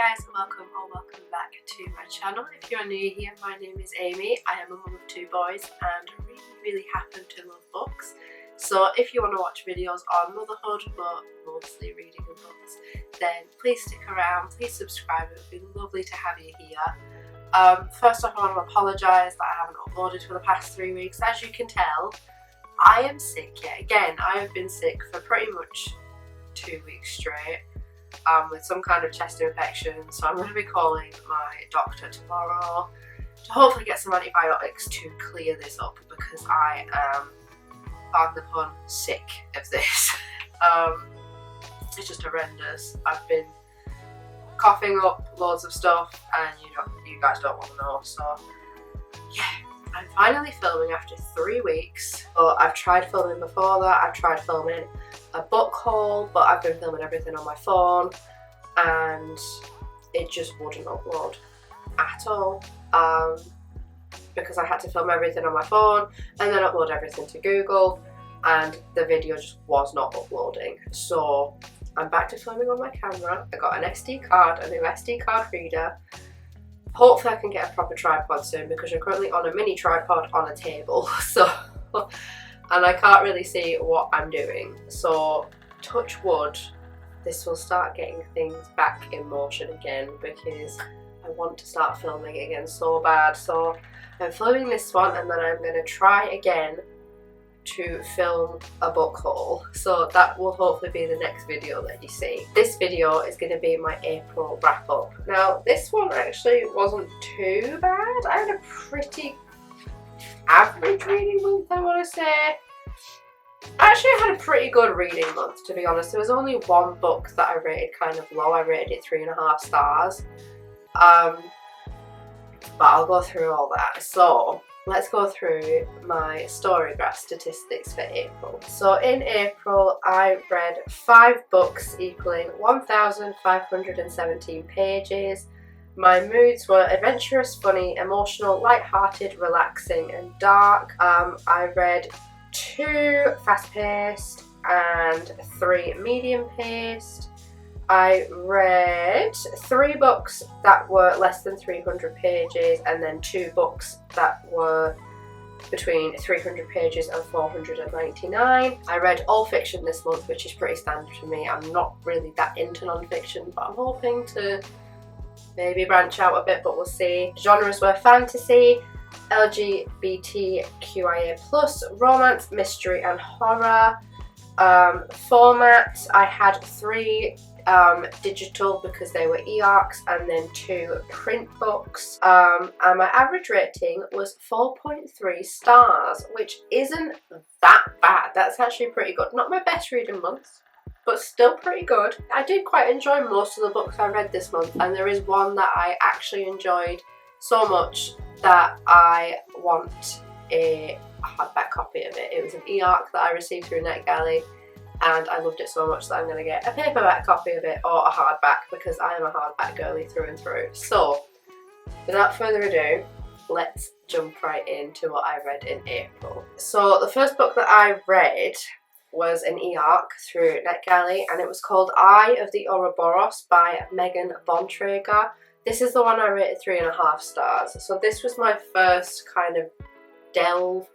guys, and welcome back to my channel. If you're new here, my name is Amy. I am a mum of 2 boys and really happen to love books. So if you want to watch videos on motherhood, but mostly reading and books, then please stick around, please subscribe. It would be lovely to have you here. First off, I want to apologise that I haven't uploaded for the past 3 weeks. As you can tell, I am sick yet again. I have been sick for pretty much 2 weeks straight. With some kind of chest infection, so I'm going to be calling my doctor tomorrow to hopefully get some antibiotics to clear this up, because I am, pardon the pun, sick of this. It's just horrendous. I've been coughing up loads of stuff and you guys don't want to know, so yeah. I'm finally filming after 3 weeks, but I've tried filming before that. I've tried filming a book haul, but I've been filming everything on my phone and it just wouldn't upload at all, because I had to film everything on my phone and then upload everything to Google, and the video just was not uploading. So I'm back to filming on my camera. I got an SD card, a new SD card reader. Hopefully I can get a proper tripod soon, because I'm currently on a mini tripod on a table, so and I can't really see what I'm doing. So touch wood, this will start getting things back in motion again, because I want to start filming again so bad. So I'm filming this one, and then I'm going to try again to film a book haul. So that will hopefully be the next video that you see. This video is going to be my April wrap up. Now this one actually wasn't too bad. I had a pretty average reading month, I want to say. Actually, I had a pretty good reading month, to be honest. There was only one book that I rated kind of low. I rated it 3.5 stars. But I'll go through all that. So let's go through my Storygraph statistics for April. So in April, I read 5 books equaling 1,517 pages. My moods were adventurous, funny, emotional, light-hearted, relaxing and dark. I read 2 fast-paced and 3 medium-paced. I read 3 books that were less than 300 pages, and then 2 books that were between 300 pages and 499. I read all fiction this month, which is pretty standard for me. I'm not really that into non-fiction, but I'm hoping to maybe branch out a bit, but we'll see. Genres were fantasy, LGBTQIA+, romance, mystery and horror. Format, I had 3 digital, because they were e-arcs, and then 2 print books, and my average rating was 4.3 stars, which isn't that bad. That's actually pretty good. Not my best reading month, but still pretty good. I did quite enjoy most of the books I read this month, and there is one that I actually enjoyed so much that I want a hardback copy of it. It was an e-arc that I received through NetGalley, and I loved it so much that I'm going to get a paperback copy of it, or a hardback, because I am a hardback girly through and through. So without further ado, let's jump right into what I read in April. So the first book that I read was an e-arc through NetGalley, and it was called Eye of the Ouroboros by Megan Bontrager. This is the one I rated 3.5 stars. So this was my first kind of delve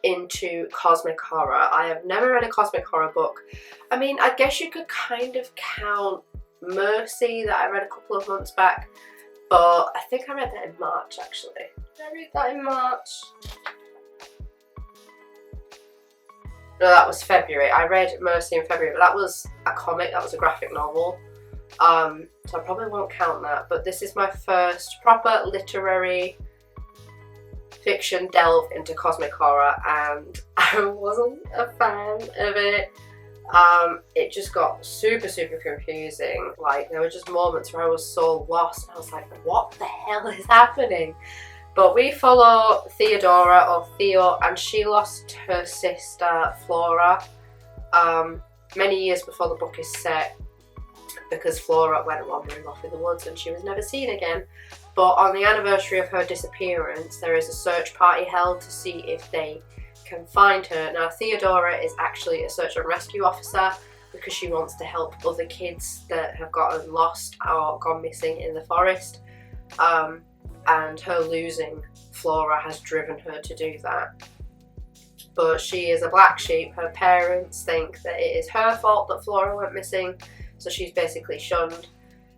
into cosmic horror. I have never read a cosmic horror book. I mean, I guess you could kind of count Mercy, that I read a couple of months back, but I think I read that in March actually. Did I read that in March? No, that was February. I read Mercy in February, but that was a comic, that was a graphic novel. So I probably won't count that, but this is my first proper literary fiction delve into cosmic horror, and I wasn't a fan of it. It just got super confusing. Like, there were just moments where I was so lost, and I was like, what the hell is happening? But we follow Theodora, or Theo, and she lost her sister Flora many years before the book is set, because Flora went wandering off in the woods and she was never seen again. But on the anniversary of her disappearance, there is a search party held to see if they can find her. Now, Theodora is actually a search and rescue officer, because she wants to help other kids that have gotten lost or gone missing in the forest. And her losing Flora has driven her to do that. But she is a black sheep. Her parents think that it is her fault that Flora went missing, so she's basically shunned.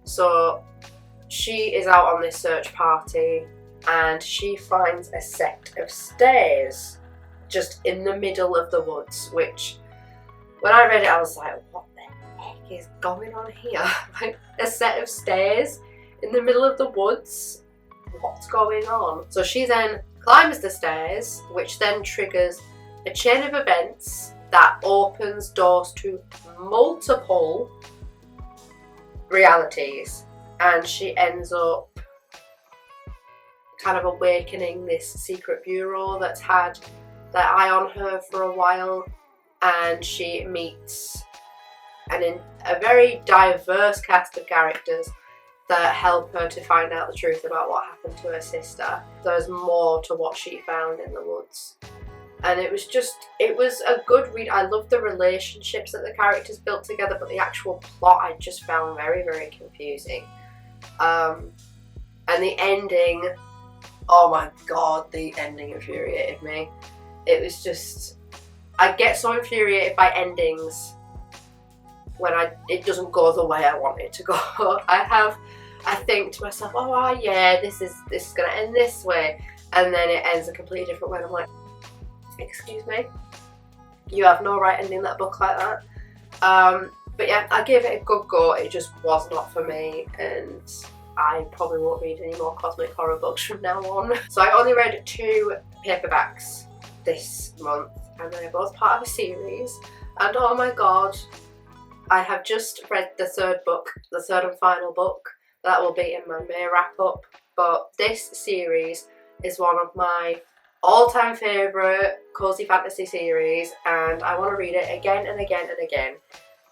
So she is out on this search party and she finds a set of stairs just in the middle of the woods, which when I read it I was like, what the heck is going on here? Like, a set of stairs in the middle of the woods? What's going on? So she then climbs the stairs, which then triggers a chain of events that opens doors to multiple realities, and she ends up kind of awakening this secret bureau that's had their eye on her for a while, and she meets a very diverse cast of characters that help her to find out the truth about what happened to her sister. There's more to what she found in the woods. And it was a good read. I loved the relationships that the characters built together, but the actual plot I just found very, very confusing. And the ending, oh my god, the ending infuriated me. It was just, I get so infuriated by endings when it doesn't go the way I want it to go. I think to myself, oh yeah, this is gonna end this way, and then it ends a completely different way. And I'm like, excuse me, you have no right ending that book like that. But yeah, I gave it a good go. It just was not for me, and I probably won't read any more cosmic horror books from now on. So I only read 2 paperbacks this month, and they're both part of a series. And oh my god, I have just read the 3rd book, the 3rd and final book. That will be in my May wrap up. But this series is one of my all-time favourite cozy fantasy series, and I want to read it again and again and again.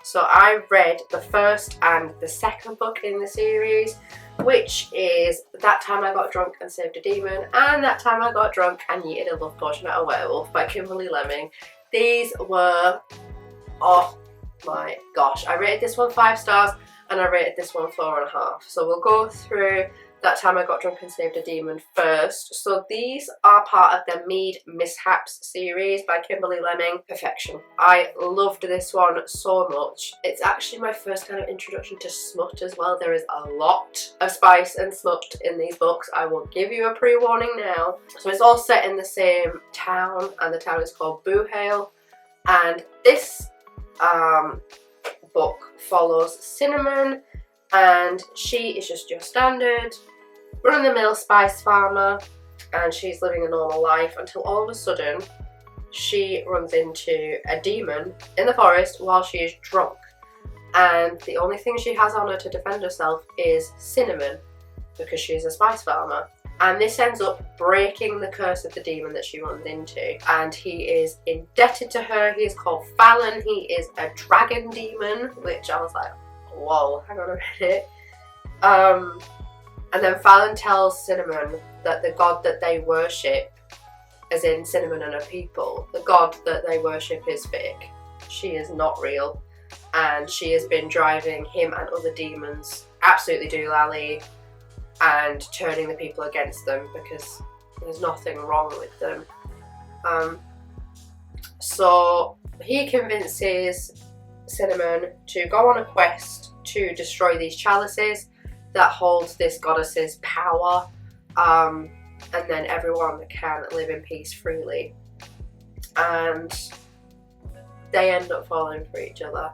So I read the 1st and the 2nd book in the series, which is That Time I Got Drunk and Saved a Demon, and That Time I Got Drunk and Yeeted a Love Potion at a Werewolf by Kimberly Lemming. These were, oh my gosh, I rated this one 5 stars and I rated this one 4.5. So we'll go through That Time I Got Drunk and Saved a Demon first. So these are part of the Mead Mishaps series by Kimberly Lemming. Perfection. I loved this one so much. It's actually my first kind of introduction to smut as well. There is a lot of spice and smut in these books. I will give you a pre-warning now. So it's all set in the same town, and the town is called Boohale. And this book follows Cinnamon, and she is just your standard run-of-the-mill spice farmer, and she's living a normal life until all of a sudden she runs into a demon in the forest while she is drunk, and the only thing she has on her to defend herself is Cinnamon, because she's a spice farmer. And this ends up breaking the curse of the demon that she runs into, and he is indebted to her. He is called Fallon. He is a dragon demon, which I was like, whoa, hang on a minute. And then Fallon tells Cinnamon that the god that they worship, as in Cinnamon and her people, the god that they worship is fake. She is not real, and she has been driving him and other demons absolutely doolally and turning the people against them because there's nothing wrong with them. So he convinces Cinnamon to go on a quest to destroy these chalices that holds this goddess's power, and then everyone can live in peace freely. And they end up falling for each other,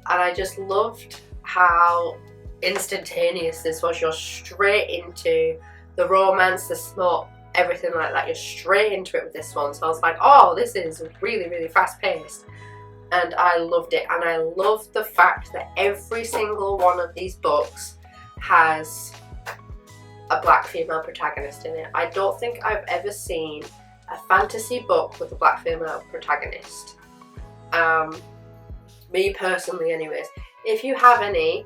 and I just loved how instantaneous this was. You're straight into the romance, the smut, everything like that. You're straight into it with this one. So I was like, oh, this is really, really fast paced, and I loved it. And I love the fact that every single one of these books has a black female protagonist in it. I don't think I've ever seen a fantasy book with a black female protagonist. Me personally anyways. If you have any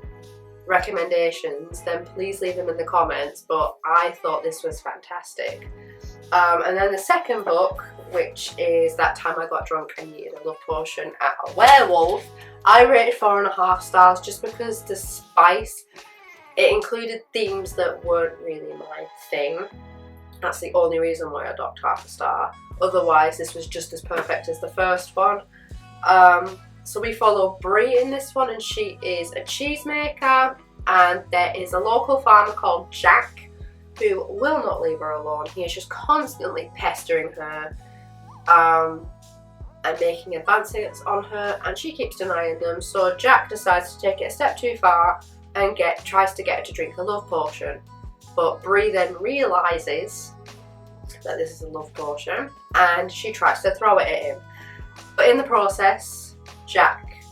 recommendations, then please leave them in the comments, but I thought this was fantastic. And then the 2nd book, which is That Time I Got Drunk and Yeeted a Love Potion at a Werewolf, I rated 4.5 stars just because the spice, it included themes that weren't really my thing. That's the only reason why I docked half a star. Otherwise, this was just as perfect as the first one. So we follow Brie in this one, and she is a cheesemaker, and there is a local farmer called Jack who will not leave her alone. He is just constantly pestering her and making advances on her, and she keeps denying them. So Jack decides to take it a step too far and tries to get her to drink the love potion. But Brie then realises that this is a love potion, and she tries to throw it at him. But in the process, Jack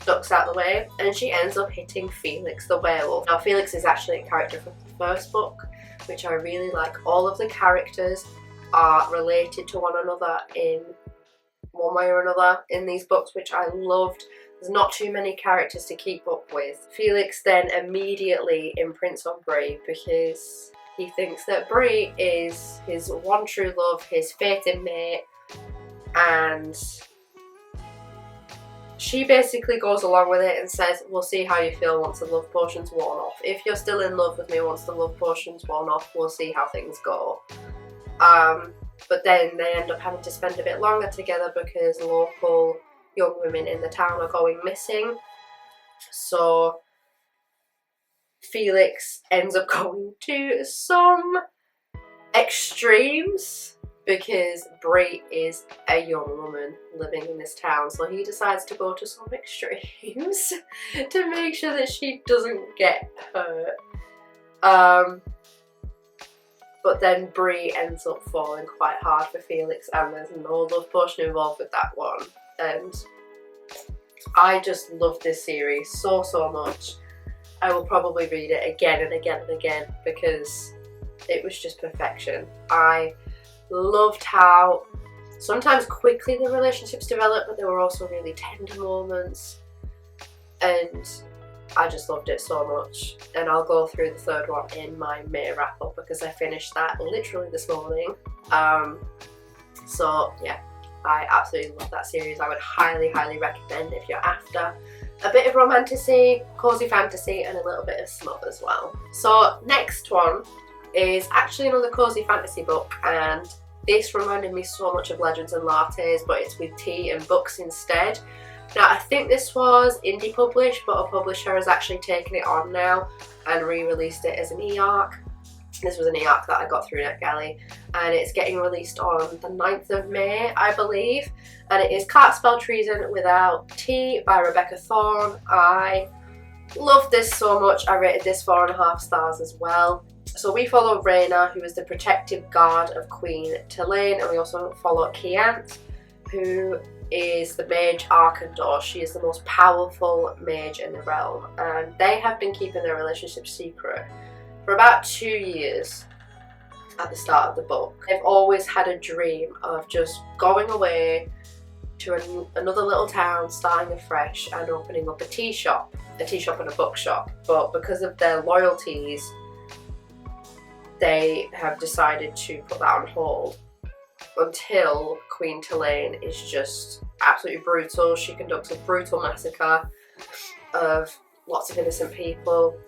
ducks out the way, and she ends up hitting Felix the werewolf. Now, Felix is actually a character from the first book, which I really like. All of the characters are related to one another in one way or another in these books, which I loved. There's not too many characters to keep up with. Felix then immediately imprints on Brie because he thinks that Brie is his one true love, his fated mate, and she basically goes along with it and says, we'll see how you feel once the love potion's worn off. If you're still in love with me once the love potion's worn off, we'll see how things go. But then they end up having to spend a bit longer together because local young women in the town are going missing. So Felix ends up going to some extremes because Brie is a young woman living in this town, so he decides to go to some extremes to make sure that she doesn't get hurt. But then Brie ends up falling quite hard for Felix, and there's no love potion involved with that one. And I just love this series so much. I will probably read it again and again and again because it was just perfection. I loved how sometimes quickly the relationships developed, but there were also really tender moments, and I just loved it so much. And I'll go through the third one in my May wrap up because I finished that literally this morning. So yeah, I absolutely love that series. I would highly recommend if you're after a bit of romantasy, cozy fantasy, and a little bit of smut as well. So next one is actually another cozy fantasy book, and this reminded me so much of Legends and Lattes, but it's with tea and books instead. Now, I think this was indie published, but a publisher has actually taken it on now and re-released it as an e-arc. This was an e-arc that I got through NetGalley, and it's getting released on the 9th of May, I believe. And it is Can't Spell Treason Without Tea by Rebecca Thorne. I love this so much. I rated this 4.5 stars as well. So we follow Rhaena, who is the protective guard of Queen Tulane, and we also follow Kiant, who is the mage Arkandor. She is the most powerful mage in the realm, and they have been keeping their relationship secret for about 2 years at the start of the book. They've always had a dream of just going away to another little town, starting afresh and opening up a tea shop and a bookshop. But because of their loyalties, they have decided to put that on hold until Queen Tulane is just absolutely brutal. She conducts a brutal massacre of lots of innocent people,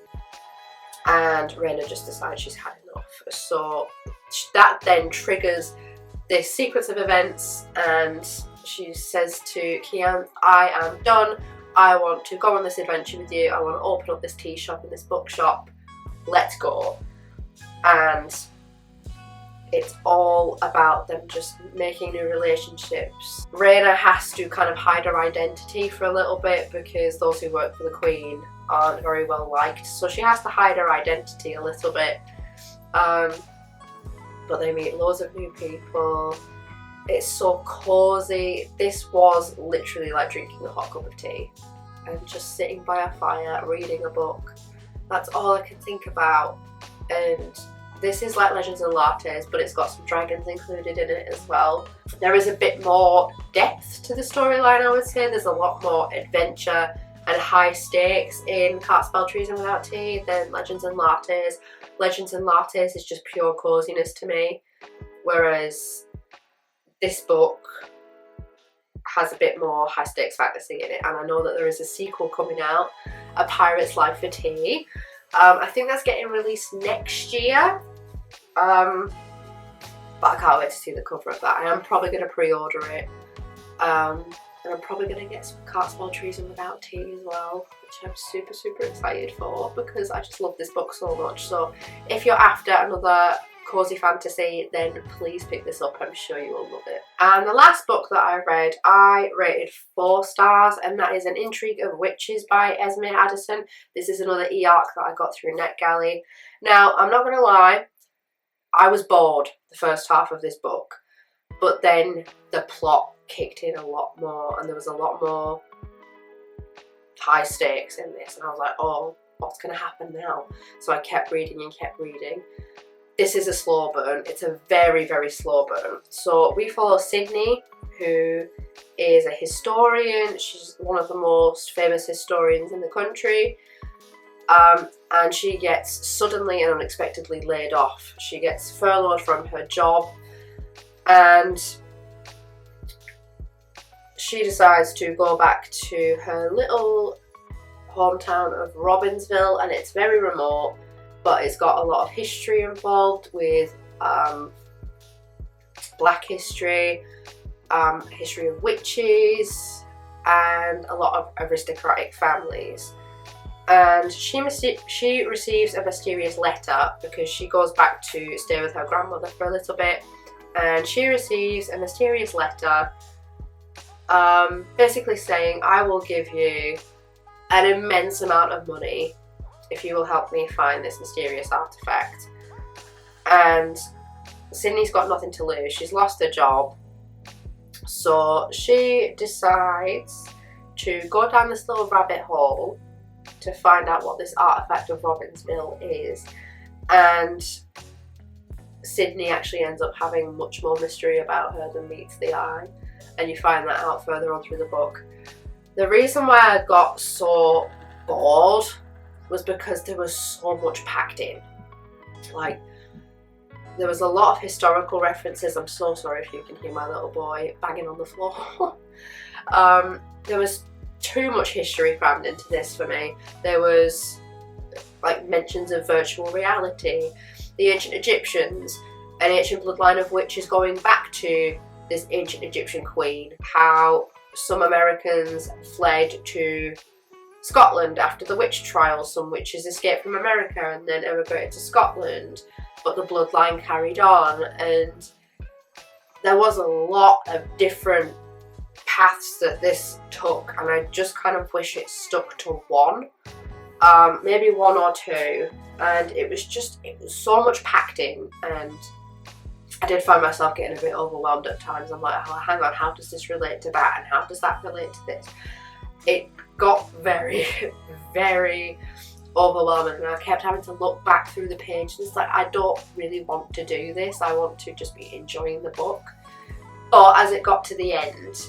and Rhaena just decides she's had enough. So that then triggers this sequence of events, and she says to Kian, I am done. I want to go on this adventure with you. I want to open up this tea shop and this bookshop. Let's go. And it's all about them just making new relationships. Rhaena has to kind of hide her identity for a little bit because those who work for the Queen aren't very well liked. So she has to hide her identity a little bit. But they meet loads of new people. It's so cozy. This was literally like drinking a hot cup of tea and just sitting by a fire, reading a book. That's all I can think about. And this is like Legends and Lattes, but it's got some dragons included in it as well. There is a bit more depth to the storyline, I would say. There's a lot more adventure and high stakes in Can't Spell Treason Without Tea than Legends and Lattes. Legends and Lattes is just pure coziness to me, whereas this book has a bit more high stakes fantasy in it, and I know that there is a sequel coming out, A Pirate's Life for Tea. I think that's getting released next year, but I can't wait to see the cover of that. I am probably going to pre-order it, and I'm probably going to get some Can't Smell Treason Without Tea as well, which I'm super, super excited for because I just love this book so much. So if you're after another cozy fantasy, then please pick this up. I'm sure you will love it. And the last book that I rated 4 stars, and that is An Intrigue of Witches by Esme Addison. This is another e-arc that I got through NetGalley. Now, I'm not going to lie, I was bored the first half of this book, but then the plot kicked in a lot more, and there was a lot more high stakes in this, and I was like, oh, what's going to happen now? So I kept reading and kept reading. This is a slow burn. It's a very, very slow burn. So we follow Sydney, who is a historian. She's one of the most famous historians in the country. And she gets suddenly and unexpectedly laid off. She gets furloughed from her job, and she decides to go back to her little hometown of Robbinsville, and it's very remote, but it's got a lot of history involved with black history, history of witches, and a lot of aristocratic families. And she receives a mysterious letter because she goes back to stay with her grandmother for a little bit, and she receives a mysterious letter basically saying, I will give you an immense amount of money if you will help me find this mysterious artifact. And Sydney's got nothing to lose. She's lost her job, so she decides to go down this little rabbit hole to find out what this artifact of Robbinsville is. And Sydney actually ends up having much more mystery about her than meets the eye, and you find that out further on through the book. The reason why I got so bored was because there was so much packed in. Like, there was a lot of historical references. I'm so sorry if you can hear my little boy banging on the floor. There was too much history crammed into this for me. There was like mentions of virtual reality, the ancient Egyptians, an ancient bloodline of witches going back to this ancient Egyptian queen, how some Americans fled to Scotland after the witch trials. Some witches escaped from America and then emigrated to Scotland, but the bloodline carried on, and there was a lot of different paths that this took, and I just kind of wish it stuck to one, maybe one or two, and it was so much packed in, and I did find myself getting a bit overwhelmed at times. I'm like, oh, hang on, how does this relate to that, and how does that relate to this? It got very, very overwhelming, and I kept having to look back through the page, and it's like, I don't really want to do this. I want to just be enjoying the book. But as it got to the end,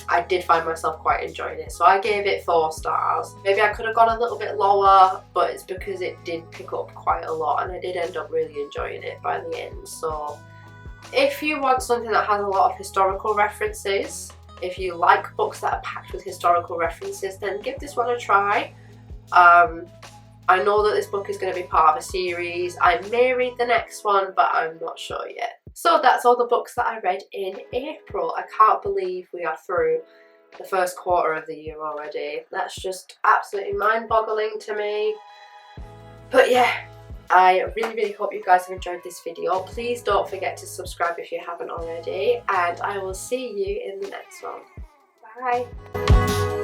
I did find myself quite enjoying it, so I gave it 4 stars. Maybe I could have gone a little bit lower, but it's because it did pick up quite a lot, and I did end up really enjoying it by the end. So if you want something that has a lot of historical references, if you like books that are packed with historical references, then give this one a try. I know that this book is going to be part of a series. I may read the next one, but I'm not sure yet. So that's all the books that I read in April. I can't believe we are through the first quarter of the year already. That's just absolutely mind-boggling to me. But yeah, I really, really hope you guys have enjoyed this video. Please don't forget to subscribe if you haven't already, and I will see you in the next one. Bye!